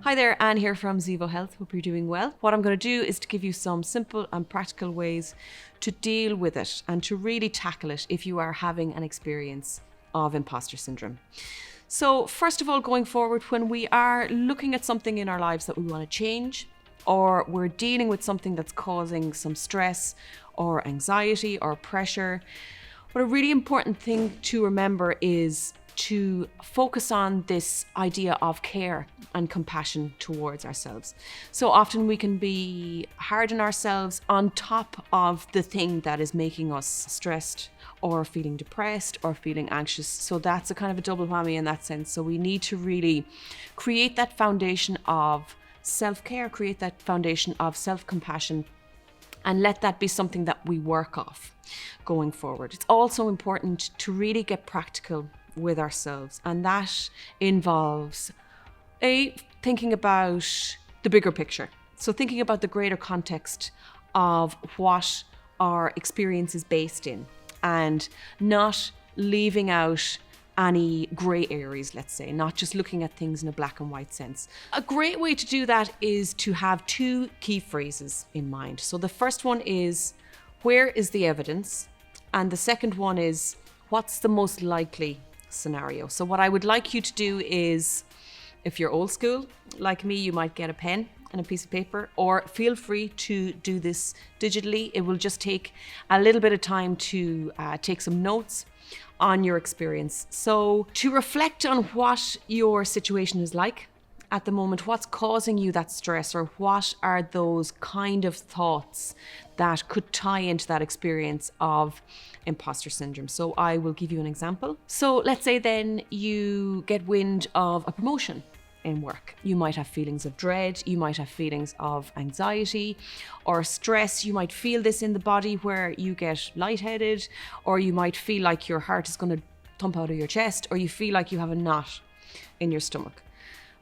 Hi there, Anne here from Zevo Health. Hope you're doing well. What I'm going to do is to give you some simple and practical ways to deal with it and to really tackle it if you are having an experience of imposter syndrome. So first of all, going forward, when we are looking at something in our lives that we want to change, or we're dealing with something that's causing some stress or anxiety or pressure, what a really important thing to remember is to focus on this idea of care and compassion towards ourselves. So often we can be hard on ourselves on top of the thing that is making us stressed or feeling depressed or feeling anxious. So that's a kind of a double whammy in that sense. So we need to really create that foundation of self-care, create that foundation of self-compassion, and let that be something that we work off going forward. It's also important to really get practical with ourselves, and that involves thinking about the bigger picture. So thinking about the greater context of what our experience is based in and not leaving out any grey areas, let's say, not just looking at things in a black and white sense. A great way to do that is to have two key phrases in mind. So the first one is, where is the evidence? And the second one is, what's the most likely scenario? So what I would like you to do is, if you're old school like me, you might get a pen and a piece of paper, or feel free to do this digitally. It will just take a little bit of time to take some notes on your experience. So to reflect on what your situation is like at the moment, what's causing you that stress, or what are those kind of thoughts that could tie into that experience of imposter syndrome. So I will give you an example. So let's say then you get wind of a promotion in work. You might have feelings of dread, you might have feelings of anxiety or stress. You might feel this in the body where you get lightheaded, or you might feel like your heart is going to thump out of your chest, or you feel like you have a knot in your stomach.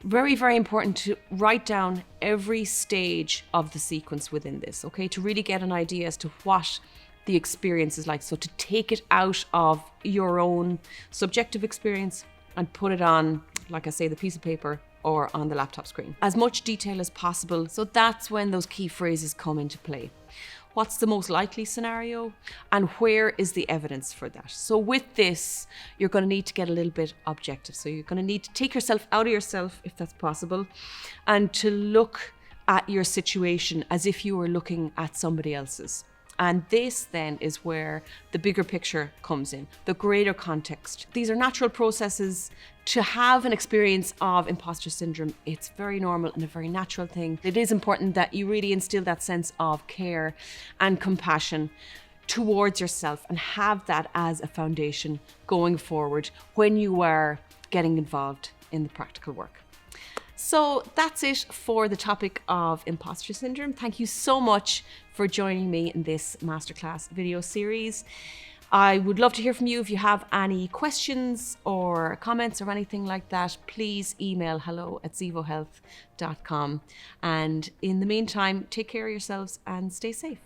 Very, very important to write down every stage of the sequence within this, okay? To really get an idea as to what the experience is like. So to take it out of your own subjective experience and put it on, like I say, the piece of paper or on the laptop screen. As much detail as possible. So that's when those key phrases come into play. What's the most likely scenario, and where is the evidence for that? So with this, you're going to need to get a little bit objective. So you're going to need to take yourself out of yourself, if that's possible, and to look at your situation as if you were looking at somebody else's. And this then is where the bigger picture comes in, the greater context. These are natural processes. To have an experience of imposter syndrome, it's very normal and a very natural thing. It is important that you really instill that sense of care and compassion towards yourself and have that as a foundation going forward when you are getting involved in the practical work. So that's it for the topic of imposter syndrome. Thank you so much for joining me in this masterclass video series. I would love to hear from you. If you have any questions or comments or anything like that, please email hello@zevohealth.com. And in the meantime, take care of yourselves and stay safe.